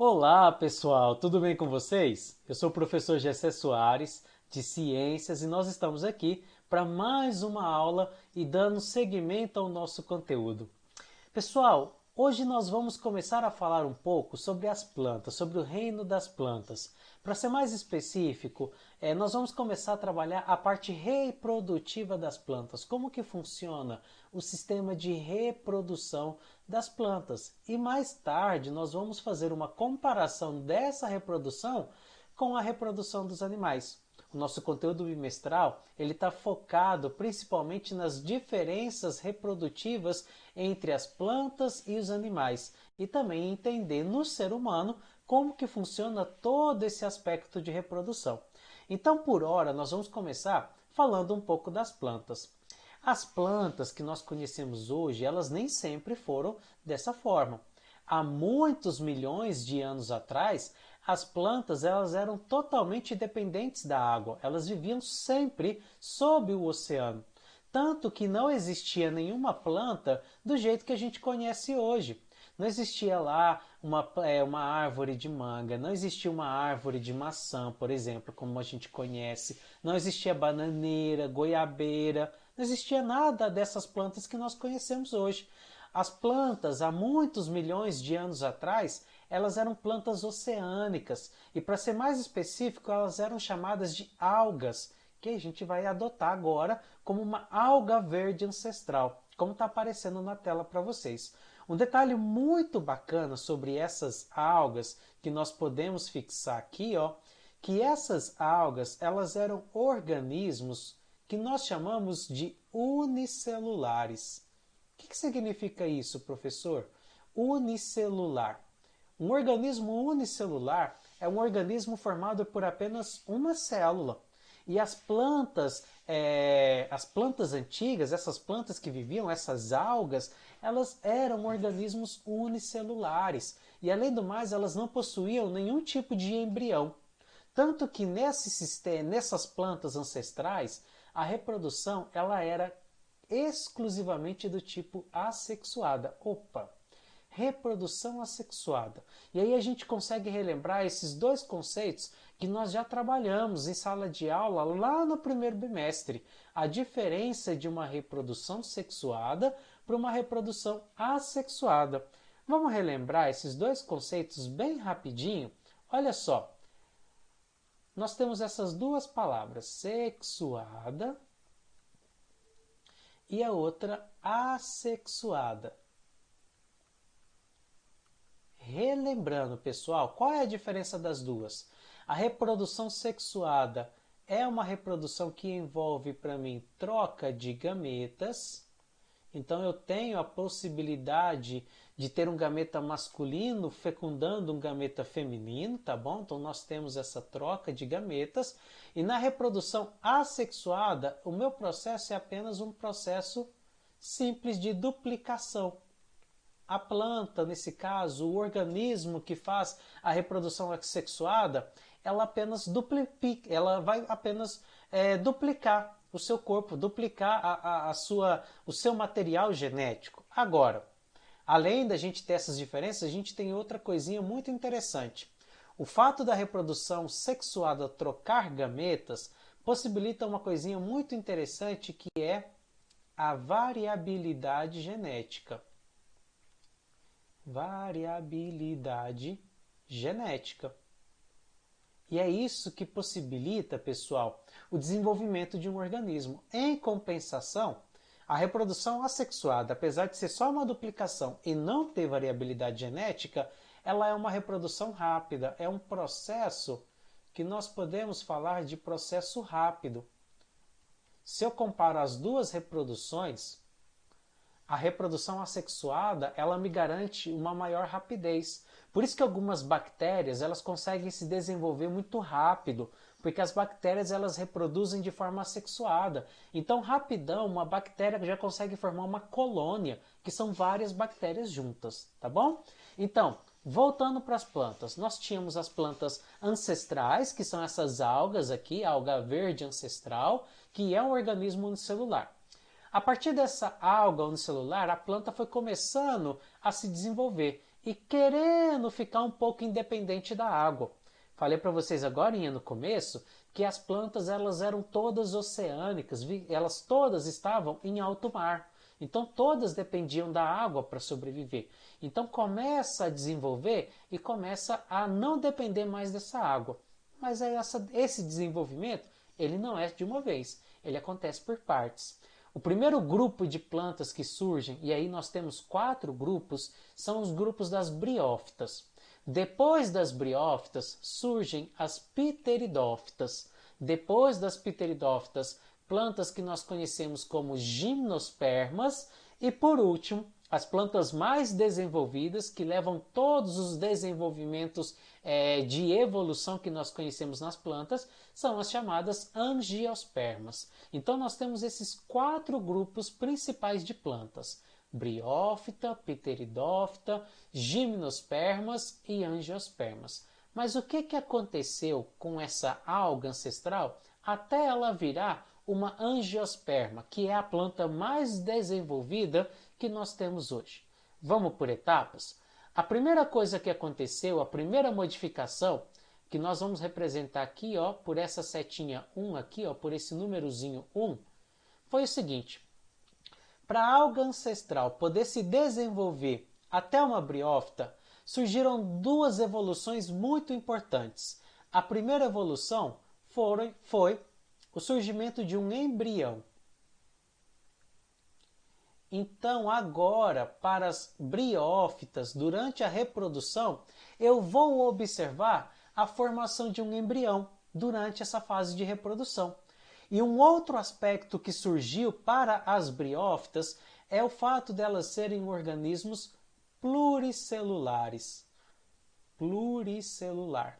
Olá, pessoal, tudo bem com vocês? Eu sou o professor Gessé Soares, de Ciências, e nós estamos aqui para mais uma aula e dando seguimento ao nosso conteúdo. Pessoal, hoje nós vamos começar a falar um pouco sobre as plantas, sobre o reino das plantas. Para ser mais específico, nós vamos começar a trabalhar a parte reprodutiva das plantas, como que funciona o sistema de reprodução das plantas. E mais tarde nós vamos fazer uma comparação dessa reprodução com a reprodução dos animais. O nosso conteúdo bimestral ele está focado principalmente nas diferenças reprodutivas entre as plantas e os animais e também entender no ser humano como que funciona todo esse aspecto de reprodução. Então, por hora, nós vamos começar falando um pouco das plantas. As plantas que nós conhecemos hoje, elas nem sempre foram dessa forma. Há muitos milhões de anos atrás, as plantas elas eram totalmente dependentes da água. Elas viviam sempre sob o oceano. Tanto que não existia nenhuma planta do jeito que a gente conhece hoje. Não existia lá uma árvore de manga, não existia uma árvore de maçã, por exemplo, como a gente conhece. Não existia bananeira, goiabeira, não existia nada dessas plantas que nós conhecemos hoje. As plantas, há muitos milhões de anos atrás, elas eram plantas oceânicas e, para ser mais específico, elas eram chamadas de algas, que a gente vai adotar agora como uma alga verde ancestral, como está aparecendo na tela para vocês. Um detalhe muito bacana sobre essas algas que nós podemos fixar aqui, ó, que essas algas elas eram organismos que nós chamamos de unicelulares. O que significa isso, professor? Unicelular. Um organismo unicelular é um organismo formado por apenas uma célula. E as plantas antigas, essas plantas que viviam, essas algas, elas eram organismos unicelulares. E além do mais, elas não possuíam nenhum tipo de embrião. Tanto que nessas plantas ancestrais, a reprodução ela era exclusivamente do tipo assexuada. Opa! Reprodução assexuada. E aí a gente consegue relembrar esses dois conceitos que nós já trabalhamos em sala de aula lá no primeiro bimestre. A diferença de uma reprodução sexuada para uma reprodução assexuada. Vamos relembrar esses dois conceitos bem rapidinho? Olha só, nós temos essas duas palavras, sexuada e a outra assexuada. Relembrando, pessoal, qual é a diferença das duas? A reprodução sexuada é uma reprodução que envolve para mim troca de gametas. Então eu tenho a possibilidade de ter um gameta masculino fecundando um gameta feminino, tá bom? Então nós temos essa troca de gametas. E na reprodução assexuada, o meu processo é apenas um processo simples de duplicação. A planta, nesse caso, o organismo que faz a reprodução assexuada, ela vai apenas duplicar o seu corpo, duplicar o seu material genético. Agora, além da gente ter essas diferenças, a gente tem outra coisinha muito interessante. O fato da reprodução sexuada trocar gametas possibilita uma coisinha muito interessante que é a variabilidade genética. Variabilidade genética. E é isso que possibilita, pessoal, o desenvolvimento de um organismo. Em compensação, a reprodução assexuada, apesar de ser só uma duplicação e não ter variabilidade genética, ela é uma reprodução rápida, é um processo que nós podemos falar de processo rápido. Se eu comparo as duas reproduções, a reprodução assexuada ela me garante uma maior rapidez. Por isso que algumas bactérias elas conseguem se desenvolver muito rápido, porque as bactérias elas reproduzem de forma assexuada. Então, rapidão, uma bactéria já consegue formar uma colônia, que são várias bactérias juntas, tá bom? Então, voltando para as plantas, nós tínhamos as plantas ancestrais, que são essas algas aqui, a alga verde ancestral, que é um organismo unicelular. A partir dessa alga unicelular, a planta foi começando a se desenvolver. e querendo ficar um pouco independente da água. Falei para vocês agora no começo que as plantas elas eram todas oceânicas, elas todas estavam em alto mar. Então todas dependiam da água para sobreviver. Então começa a desenvolver e começa a não depender mais dessa água. Mas esse desenvolvimento ele não é de uma vez, ele acontece por partes. O primeiro grupo de plantas que surgem, e aí nós temos 4 grupos, são os grupos das briófitas. Depois das briófitas surgem as pteridófitas. Depois das pteridófitas, plantas que nós conhecemos como gimnospermas. E por último, as plantas mais desenvolvidas, que levam todos os desenvolvimentos de evolução que nós conhecemos nas plantas, são as chamadas angiospermas. Então nós temos esses 4 grupos principais de plantas: briófita, pteridófita, gimnospermas e angiospermas. Mas o que aconteceu com essa alga ancestral até ela virar uma angiosperma, que é a planta mais desenvolvida que nós temos hoje? Vamos por etapas? A primeira coisa que aconteceu, a primeira modificação, que nós vamos representar aqui, ó, por essa setinha 1 aqui, ó, por esse númerozinho 1, foi o seguinte: para a alga ancestral poder se desenvolver até uma briófita, surgiram 2 evoluções muito importantes. A primeira evolução foi o surgimento de um embrião. Então, agora, para as briófitas, durante a reprodução, eu vou observar a formação de um embrião durante essa fase de reprodução. E um outro aspecto que surgiu para as briófitas é o fato delas serem organismos pluricelulares. Pluricelular.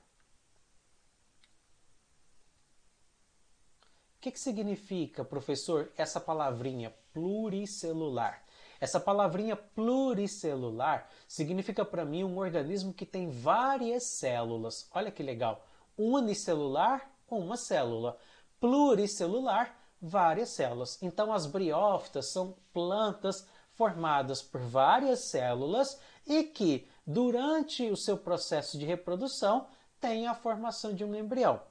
O que significa, professor, essa palavrinha pluricelular? Essa palavrinha pluricelular significa para mim um organismo que tem várias células. Olha que legal. Unicelular, uma célula. Pluricelular, várias células. Então as briófitas são plantas formadas por várias células e que, durante o seu processo de reprodução, têm a formação de um embrião.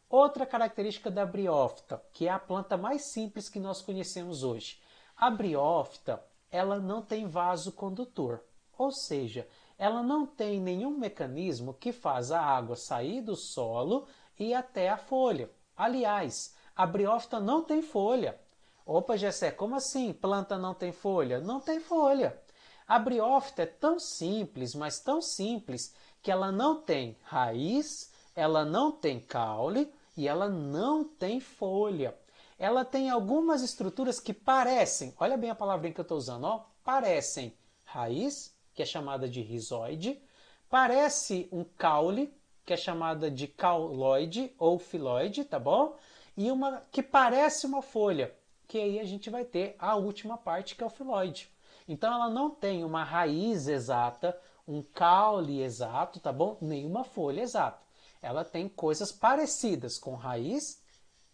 Outra característica da briófita, que é a planta mais simples que nós conhecemos hoje. A briófita, ela não tem vaso condutor, ou seja, ela não tem nenhum mecanismo que faz a água sair do solo e até a folha. Aliás, a briófita não tem folha. Opa, Gessé, como assim planta não tem folha? Não tem folha. A briófita é tão simples, mas tão simples, que ela não tem raiz, ela não tem caule e ela não tem folha. Ela tem algumas estruturas que parecem, olha bem a palavrinha que eu estou usando, ó, parecem raiz, que é chamada de rizoide, parece um caule, que é chamada de cauloide ou filoide, tá bom? E uma que parece uma folha, que aí a gente vai ter a última parte, que é o filoide. Então ela não tem uma raiz exata, um caule exato, tá bom? Nenhuma folha exata. Ela tem coisas parecidas com raiz,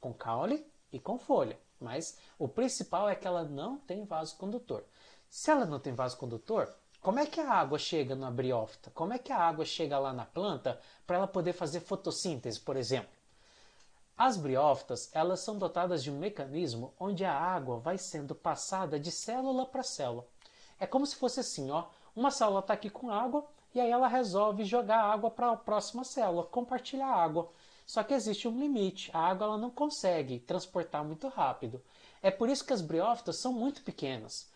com caule e com folha. Mas o principal é que ela não tem vaso condutor. Se ela não tem vaso condutor, como é que a água chega na briófita? Como é que a água chega lá na planta para ela poder fazer fotossíntese, por exemplo? As briófitas, elas são dotadas de um mecanismo onde a água vai sendo passada de célula para célula. É como se fosse assim, ó, uma célula está aqui com água e aí ela resolve jogar água para a próxima célula, compartilhar a água. Só que existe um limite, a água ela não consegue transportar muito rápido. É por isso que as briófitas são muito pequenas,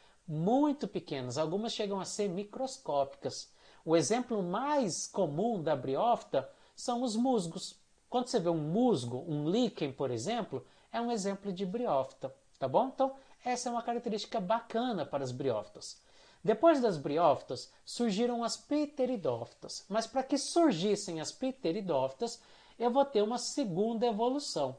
algumas chegam a ser microscópicas. O exemplo mais comum da briófita são os musgos. Quando você vê um musgo, um líquen, por exemplo, é um exemplo de briófita, tá bom? Então, essa é uma característica bacana para as briófitas. Depois das briófitas, surgiram as pteridófitas. Mas para que surgissem as pteridófitas, eu vou ter uma segunda evolução.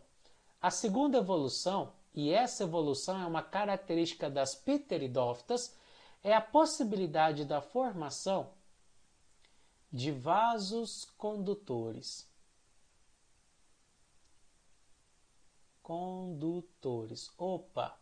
A segunda evolução, e essa evolução é uma característica das pteridófitas, é a possibilidade da formação de vasos condutores. Opa!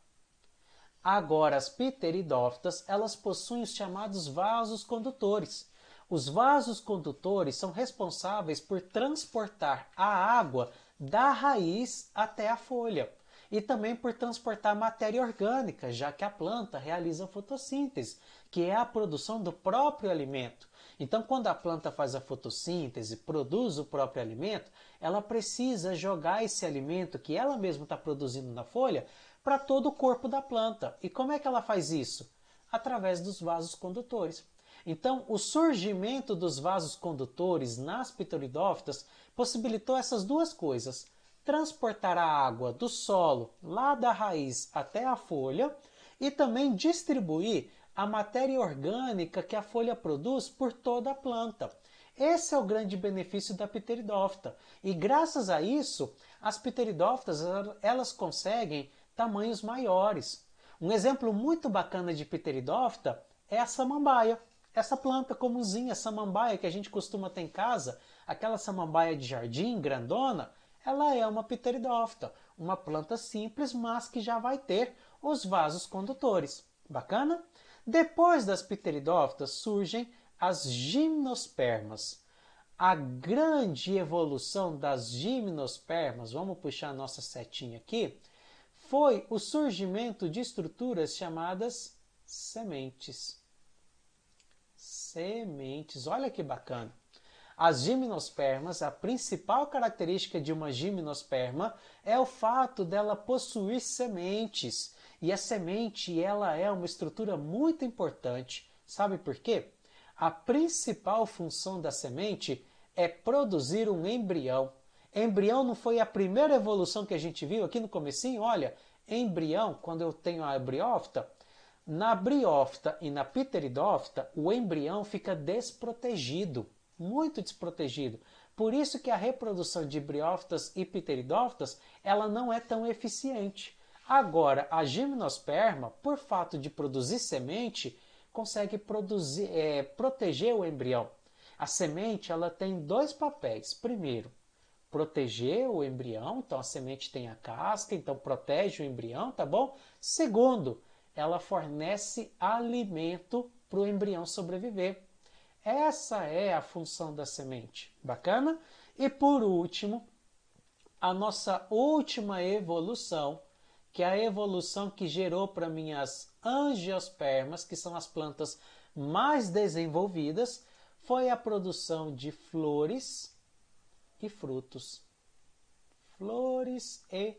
Agora, as pteridófitas, elas possuem os chamados vasos condutores. Os vasos condutores são responsáveis por transportar a água da raiz até a folha e também por transportar matéria orgânica, já que a planta realiza fotossíntese, que é a produção do próprio alimento. Então, quando a planta faz a fotossíntese, produz o próprio alimento, ela precisa jogar esse alimento que ela mesma está produzindo na folha para todo o corpo da planta. E como é que ela faz isso? Através dos vasos condutores. Então, o surgimento dos vasos condutores nas pteridófitas possibilitou essas duas coisas: transportar a água do solo, lá da raiz até a folha, e também distribuir a matéria orgânica que a folha produz por toda a planta. Esse é o grande benefício da pteridófita. E graças a isso, as pteridófitas elas conseguem tamanhos maiores. Um exemplo muito bacana de pteridófita é a samambaia. Essa planta comunzinha, samambaia, que a gente costuma ter em casa, aquela samambaia de jardim grandona, ela é uma pteridófita, uma planta simples, mas que já vai ter os vasos condutores. Bacana? Depois das pteridófitas surgem as gimnospermas. A grande evolução das gimnospermas, vamos puxar a nossa setinha aqui, foi o surgimento de estruturas chamadas sementes. Sementes, olha que bacana. As gimnospermas, a principal característica de uma gimnosperma é o fato dela possuir sementes. E a semente, ela é uma estrutura muito importante. Sabe por quê? A principal função da semente é produzir um embrião. Embrião não foi a primeira evolução que a gente viu aqui no comecinho? Olha, embrião, quando eu tenho a briófita, na briófita e na pteridófita, o embrião fica desprotegido, muito desprotegido. Por isso que a reprodução de briófitas e pteridófitas, ela não é tão eficiente. Agora, a gimnosperma, por fato de produzir semente, consegue proteger o embrião. A semente ela tem dois papéis. Primeiro, proteger o embrião, então a semente tem a casca, então protege o embrião, tá bom? Segundo, ela fornece alimento para o embrião sobreviver. Essa é a função da semente. Bacana? E por último, a nossa última evolução, que é a evolução que gerou para mim as angiospermas, que são as plantas mais desenvolvidas, foi a produção de flores e frutos. Flores e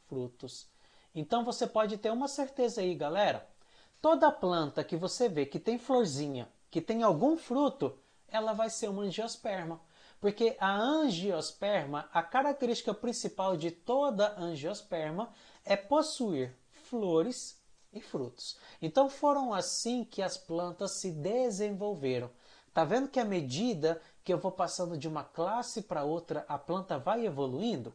frutos. Então você pode ter uma certeza aí, galera. Toda planta que você vê que tem florzinha, que tem algum fruto, ela vai ser uma angiosperma. Porque a angiosperma, a característica principal de toda angiosperma é possuir flores e frutos. Então foram assim que as plantas se desenvolveram. Tá vendo que à medida que eu vou passando de uma classe para outra, a planta vai evoluindo?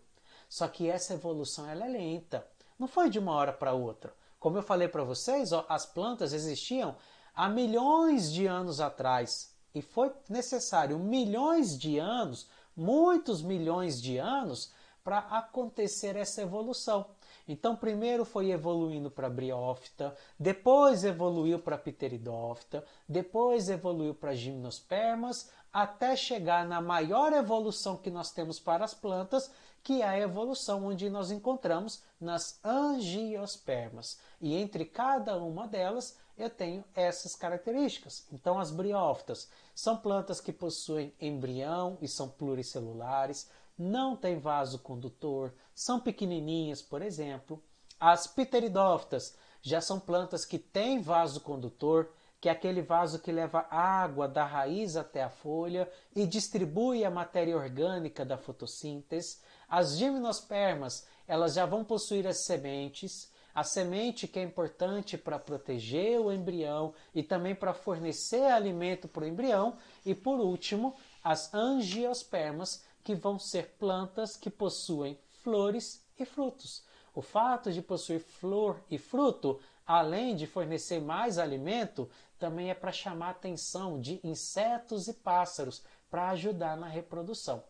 Só que essa evolução ela é lenta. Não foi de uma hora para outra. Como eu falei para vocês, ó, as plantas existiam há milhões de anos atrás. E foi necessário milhões de anos, muitos milhões de anos, para acontecer essa evolução. Então, primeiro foi evoluindo para a briófita, depois evoluiu para a pteridófita, depois evoluiu para gimnospermas, até chegar na maior evolução que nós temos para as plantas, que é a evolução onde nós encontramos nas angiospermas. E entre cada uma delas eu tenho essas características. Então as briófitas são plantas que possuem embrião e são pluricelulares, não têm vaso condutor, são pequenininhas, por exemplo. As pteridófitas já são plantas que têm vaso condutor, que é aquele vaso que leva água da raiz até a folha e distribui a matéria orgânica da fotossíntese. As gimnospermas, elas já vão possuir as sementes, a semente que é importante para proteger o embrião e também para fornecer alimento para o embrião. E por último, as angiospermas, que vão ser plantas que possuem flores e frutos. O fato de possuir flor e fruto, além de fornecer mais alimento, também é para chamar a atenção de insetos e pássaros para ajudar na reprodução.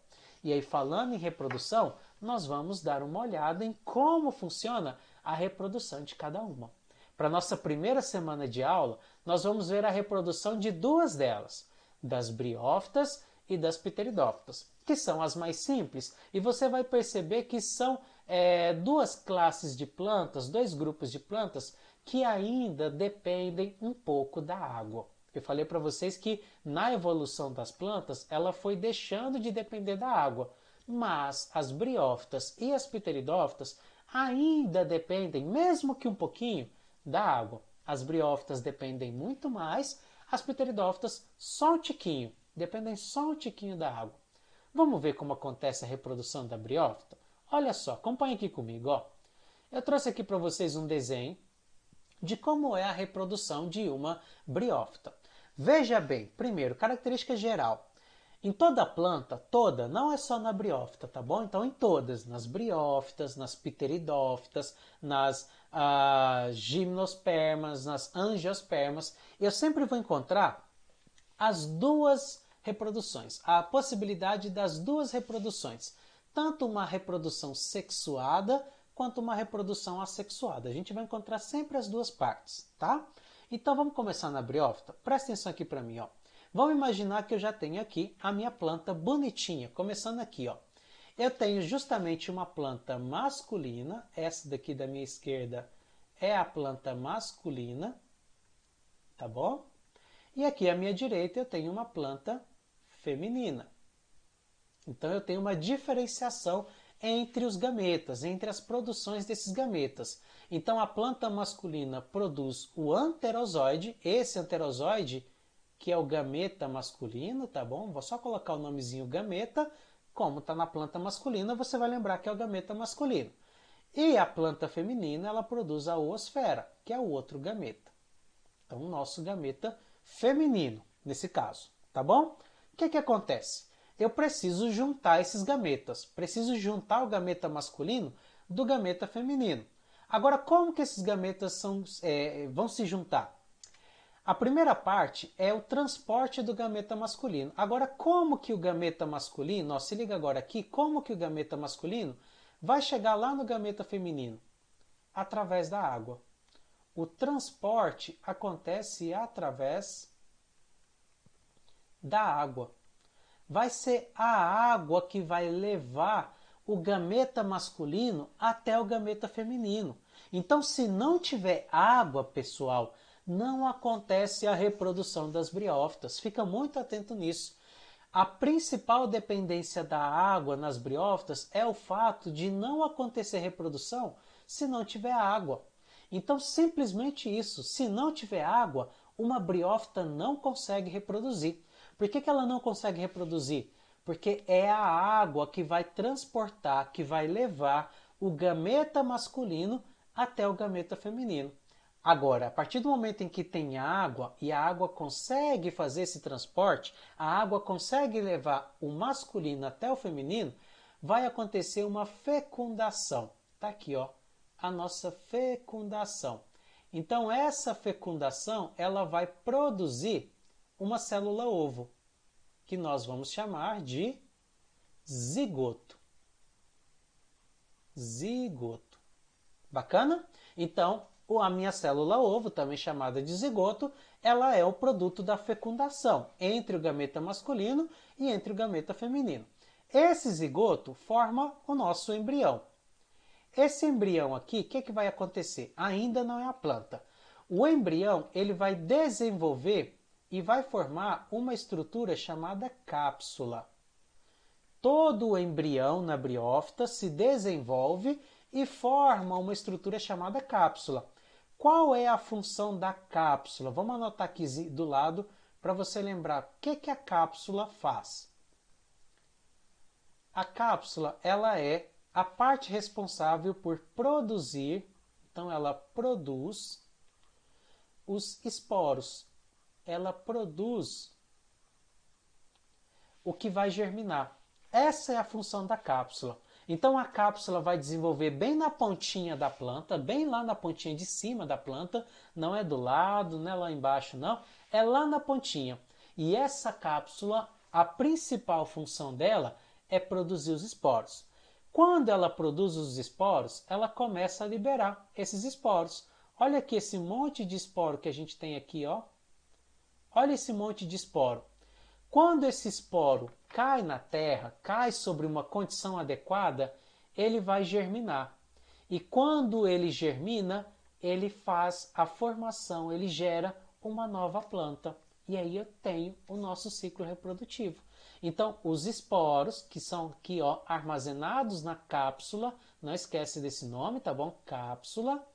E aí, falando em reprodução, nós vamos dar uma olhada em como funciona a reprodução de cada uma. Para nossa primeira semana de aula, nós vamos ver a reprodução de duas delas. das briófitas e das pteridófitas, que são as mais simples, e você vai perceber que são duas classes de plantas, dois grupos de plantas que ainda dependem um pouco da água. Eu falei para vocês que na evolução das plantas ela foi deixando de depender da água, mas as briófitas e as pteridófitas ainda dependem, mesmo que um pouquinho, da água. As briófitas dependem muito mais, as pteridófitas só um tiquinho, dependem só um tiquinho da água. Vamos ver como acontece a reprodução da briófita? Olha só, acompanhe aqui comigo. Ó. Eu trouxe aqui para vocês um desenho de como é a reprodução de uma briófita. Veja bem, primeiro, característica geral. Em toda planta, toda, não é só na briófita, tá bom? Então, em todas, nas briófitas, nas pteridófitas, nas gimnospermas, nas angiospermas, eu sempre vou encontrar as duas reproduções, a possibilidade das duas reproduções, tanto uma reprodução sexuada quanto uma reprodução assexuada. A gente vai encontrar sempre as duas partes, tá? Então vamos começar na briófita. Presta atenção aqui para mim, ó. Vamos imaginar que eu já tenho aqui a minha planta bonitinha, começando aqui, ó. Eu tenho justamente uma planta masculina, essa daqui da minha esquerda é a planta masculina, tá bom? E aqui à minha direita eu tenho uma planta feminina. Então eu tenho uma diferenciação entre os gametas, entre as produções desses gametas. Então a planta masculina produz o anterozoide, esse anterozoide que é o gameta masculino, tá bom? Vou só colocar o nomezinho gameta, como está na planta masculina, você vai lembrar que é o gameta masculino. E a planta feminina, ela produz a oosfera, que é o outro gameta. Então o nosso gameta feminino, nesse caso, tá bom? O que acontece? Eu preciso juntar esses gametas. Preciso juntar o gameta masculino do gameta feminino. Agora, como que esses gametas vão se juntar? A primeira parte é o transporte do gameta masculino. Agora, como que o gameta masculino, ó, se liga agora aqui, como que o gameta masculino vai chegar lá no gameta feminino? Através da água. O transporte acontece através da água. Vai ser a água que vai levar o gameta masculino até o gameta feminino. Então, se não tiver água, pessoal, não acontece a reprodução das briófitas. Fica muito atento nisso. A principal dependência da água nas briófitas é o fato de não acontecer reprodução se não tiver água. Então, simplesmente isso. Se não tiver água, uma briófita não consegue reproduzir. Por que ela não consegue reproduzir? Porque é a água que vai transportar, que vai levar o gameta masculino até o gameta feminino. Agora, a partir do momento em que tem água e a água consegue fazer esse transporte, a água consegue levar o masculino até o feminino, vai acontecer uma fecundação. Tá aqui, ó, a nossa fecundação. Então, essa fecundação, ela vai produzir uma célula ovo, que nós vamos chamar de zigoto. Zigoto. Bacana? Então, a minha célula ovo, também chamada de zigoto, ela é o produto da fecundação entre o gameta masculino e entre o gameta feminino. Esse zigoto forma o nosso embrião. Esse embrião aqui, o que vai acontecer? Ainda não é a planta. O embrião ele vai desenvolver e vai formar uma estrutura chamada cápsula. Todo o embrião na briófita se desenvolve e forma uma estrutura chamada cápsula. Qual é a função da cápsula? Vamos anotar aqui do lado para você lembrar o que a cápsula faz. A cápsula ela é a parte responsável por produzir, então ela produz os esporos. Ela produz o que vai germinar. Essa é a função da cápsula. Então a cápsula vai desenvolver bem na pontinha da planta, bem lá na pontinha de cima da planta, não é do lado, não é lá embaixo não, é lá na pontinha. E essa cápsula, a principal função dela é produzir os esporos. Quando ela produz os esporos, ela começa a liberar esses esporos. Olha aqui esse monte de esporo que a gente tem aqui, ó. Olha esse monte de esporo. Quando esse esporo cai na terra, cai sobre uma condição adequada, ele vai germinar. E quando ele germina, ele faz a formação, ele gera uma nova planta. E aí eu tenho o nosso ciclo reprodutivo. Então, os esporos, que são aqui armazenados na cápsula, não esquece desse nome, tá bom? Cápsula.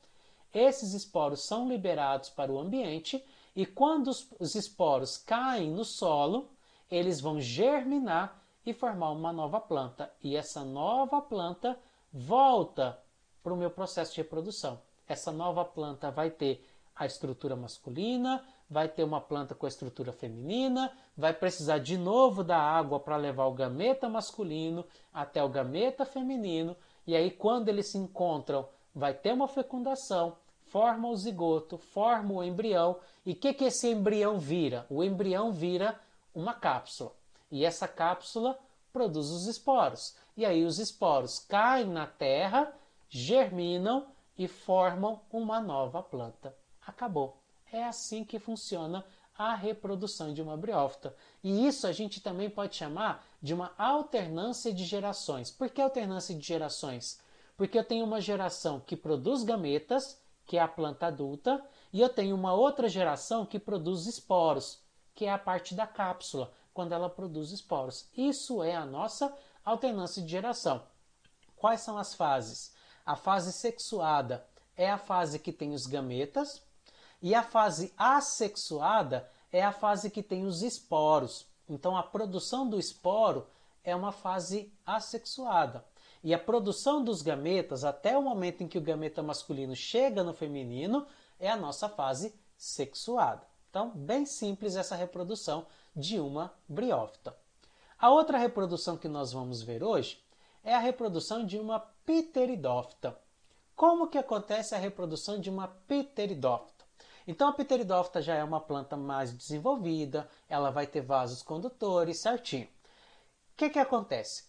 Esses esporos são liberados para o ambiente e quando os esporos caem no solo, eles vão germinar e formar uma nova planta. E essa nova planta volta para o meu processo de reprodução. Essa nova planta vai ter a estrutura masculina, vai ter uma planta com a estrutura feminina, vai precisar de novo da água para levar o gameta masculino até o gameta feminino, e aí quando eles se encontram, vai ter uma fecundação, forma o zigoto, forma o embrião, e o que esse embrião vira? O embrião vira uma cápsula, e essa cápsula produz os esporos, e aí os esporos caem na terra, germinam e formam uma nova planta. Acabou. É assim que funciona a reprodução de uma briófita. E isso a gente também pode chamar de uma alternância de gerações. Por que alternância de gerações? Porque eu tenho uma geração que produz gametas, que é a planta adulta, e eu tenho uma outra geração que produz esporos, que é a parte da cápsula, quando ela produz esporos. Isso é a nossa alternância de geração. Quais são as fases? A fase sexuada é a fase que tem os gametas, e a fase assexuada é a fase que tem os esporos. Então a produção do esporo é uma fase assexuada. E a produção dos gametas, até o momento em que o gameta masculino chega no feminino, é a nossa fase sexuada. Então, bem simples essa reprodução de uma briófita. A outra reprodução que nós vamos ver hoje é a reprodução de uma pteridófita. Como que acontece a reprodução de uma pteridófita? Então a pteridófita já é uma planta mais desenvolvida, ela vai ter vasos condutores certinho. O que acontece?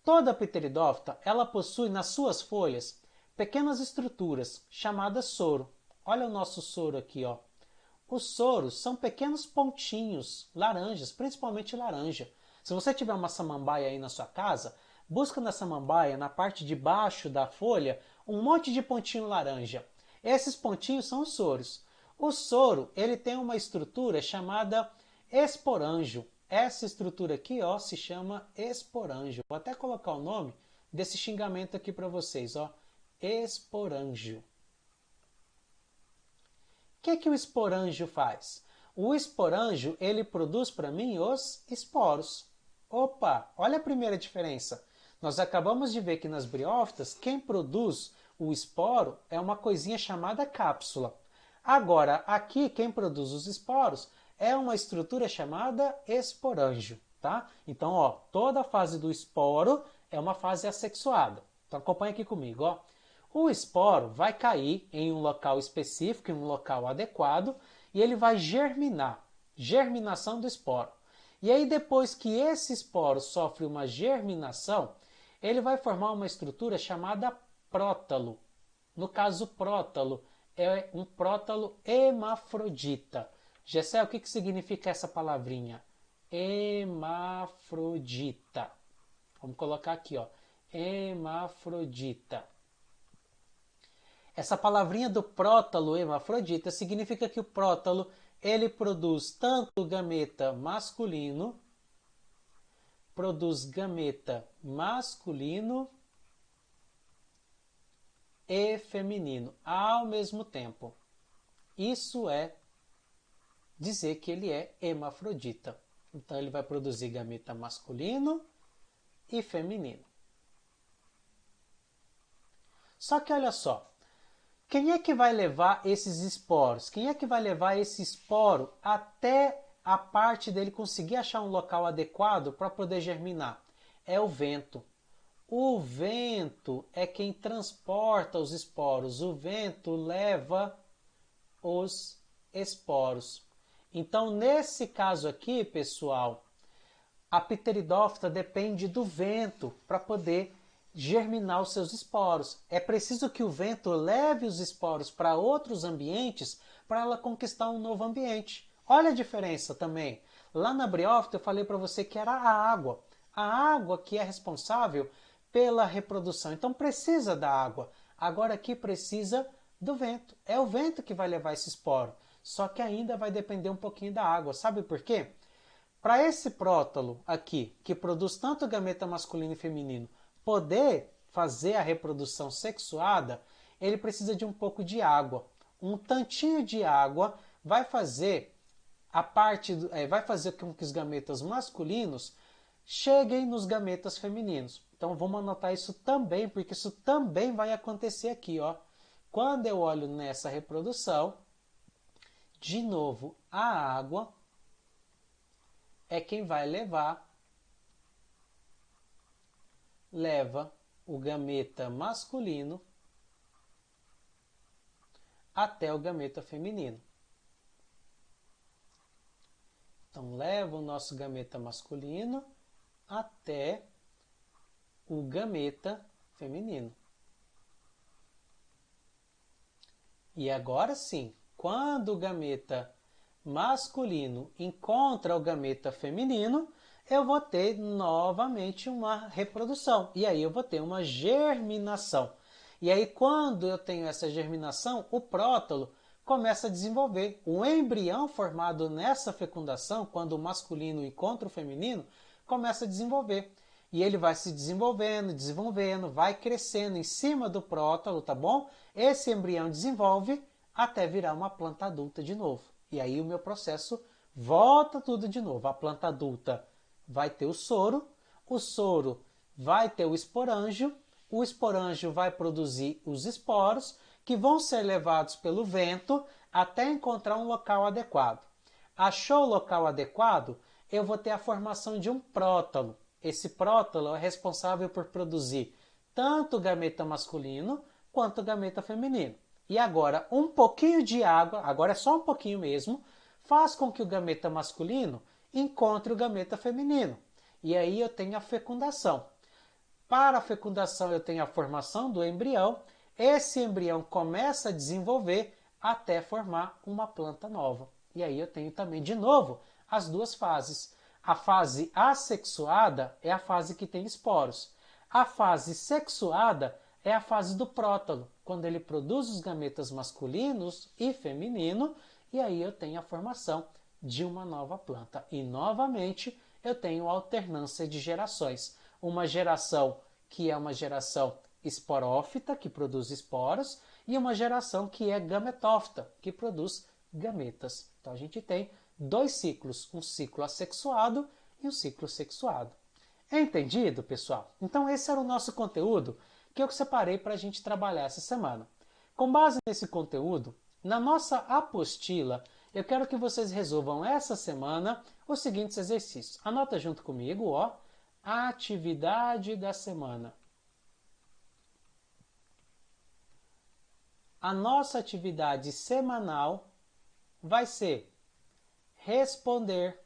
Toda pteridófita, ela possui nas suas folhas pequenas estruturas chamadas soro. Olha o nosso soro aqui, ó. Os soros são pequenos pontinhos, laranjas, principalmente laranja. Se você tiver uma samambaia aí na sua casa, busca na samambaia, na parte de baixo da folha, um monte de pontinho laranja. Esses pontinhos são os soros. O soro, ele tem uma estrutura chamada esporângio. Essa estrutura aqui, ó, se chama esporângio. Vou até colocar o nome desse xingamento aqui para vocês, ó. Esporângio. O que o esporângio faz? O esporângio, ele produz para mim os esporos. Opa, olha a primeira diferença. Nós acabamos de ver que nas briófitas, quem produz o esporo é uma coisinha chamada cápsula. Agora, aqui, quem produz os esporos é uma estrutura chamada esporângio, tá? Então, ó, toda a fase do esporo é uma fase assexuada. Então, acompanha aqui comigo, ó. O esporo vai cair em um local específico, em um local adequado, e ele vai germinar. Germinação do esporo. E aí, depois que esse esporo sofre uma germinação, ele vai formar uma estrutura chamada prótalo. No caso, prótalo é um prótalo hermafrodita. Gessé, o que significa essa palavrinha? Hermafrodita. Vamos colocar aqui, ó. Hermafrodita. Essa palavrinha do prótalo hermafrodita significa que o prótalo ele produz tanto o gameta masculino, e feminino ao mesmo tempo. Isso é dizer que ele é hermafrodita. Então ele vai produzir gameta masculino e feminino. Só que olha só, quem é que vai levar esses esporos? Quem é que vai levar esse esporo até a parte dele conseguir achar um local adequado para poder germinar? É o vento. O vento é quem transporta os esporos. O vento leva os esporos. Então, nesse caso aqui, pessoal, a pteridófita depende do vento para poder germinar os seus esporos. É preciso que o vento leve os esporos para outros ambientes para ela conquistar um novo ambiente. Olha a diferença também. Lá na briófita eu falei para você que era a água que é responsável pela reprodução. Então precisa da água. Agora aqui precisa do vento. É o vento que vai levar esse esporo. Só que ainda vai depender um pouquinho da água. Sabe por quê? Para esse prótalo aqui, que produz tanto gameta masculino e feminino, poder fazer a reprodução sexuada, ele precisa de um pouco de água. Um tantinho de água vai fazer vai fazer com que os gametas masculinos cheguem nos gametas femininos. Então vamos anotar isso também, porque isso também vai acontecer aqui, ó. Quando eu olho nessa reprodução, de novo, a água é quem vai leva o gameta masculino até o gameta feminino. Então, leva o nosso gameta masculino até o gameta feminino. E agora sim, quando o gameta masculino encontra o gameta feminino, eu vou ter novamente uma reprodução. E aí eu vou ter uma germinação. E aí quando eu tenho essa germinação, o prótalo começa a desenvolver. O embrião formado nessa fecundação, quando o masculino encontra o feminino, começa a desenvolver. E ele vai se desenvolvendo, vai crescendo em cima do prótalo, tá bom? Esse embrião desenvolve até virar uma planta adulta de novo. E aí o meu processo volta tudo de novo. A planta adulta vai ter o soro vai ter o esporângio vai produzir os esporos, que vão ser levados pelo vento até encontrar um local adequado. Achou o local adequado, eu vou ter a formação de um prótalo. Esse prótalo é responsável por produzir tanto o gameta masculino quanto o gameta feminino. E agora, um pouquinho de água, agora é só um pouquinho mesmo, faz com que o gameta masculino encontre o gameta feminino. E aí eu tenho a fecundação. Para a fecundação eu tenho a formação do embrião. Esse embrião começa a desenvolver até formar uma planta nova. E aí eu tenho também, de novo, as duas fases. A fase assexuada é a fase que tem esporos. A fase sexuada é a fase do prótalo, quando ele produz os gametas masculinos e feminino, e aí eu tenho a formação de uma nova planta. E novamente eu tenho alternância de gerações. Uma geração que é uma geração esporófita, que produz esporos, e uma geração que é gametófita, que produz gametas. Então a gente tem dois ciclos, um ciclo assexuado e um ciclo sexuado. É entendido, pessoal? Então esse era o nosso conteúdo que eu separei para a gente trabalhar essa semana. Com base nesse conteúdo, na nossa apostila, eu quero que vocês resolvam essa semana os seguintes exercícios. Anota junto comigo, ó, a atividade da semana. A nossa atividade semanal vai ser responder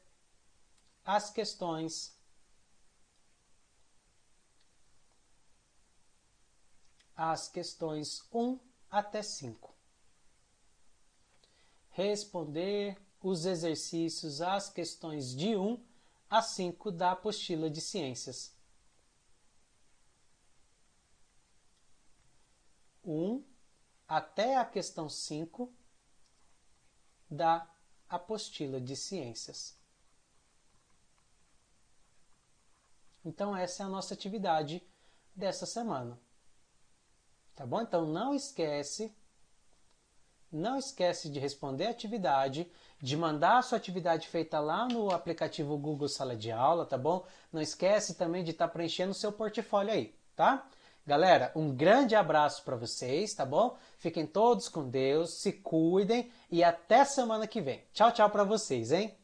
as questões 1 até 5. Responder os exercícios às questões de 1 a 5 da apostila de ciências. 1 até a questão 5 da apostila de ciências. Então essa é a nossa atividade dessa semana. Tá bom? Então não esquece de responder a atividade, de mandar a sua atividade feita lá no aplicativo Google Sala de Aula, tá bom? Não esquece também de estar preenchendo o seu portfólio aí, tá? Galera, um grande abraço para vocês, tá bom? Fiquem todos com Deus, se cuidem e até semana que vem. Tchau, tchau para vocês, hein?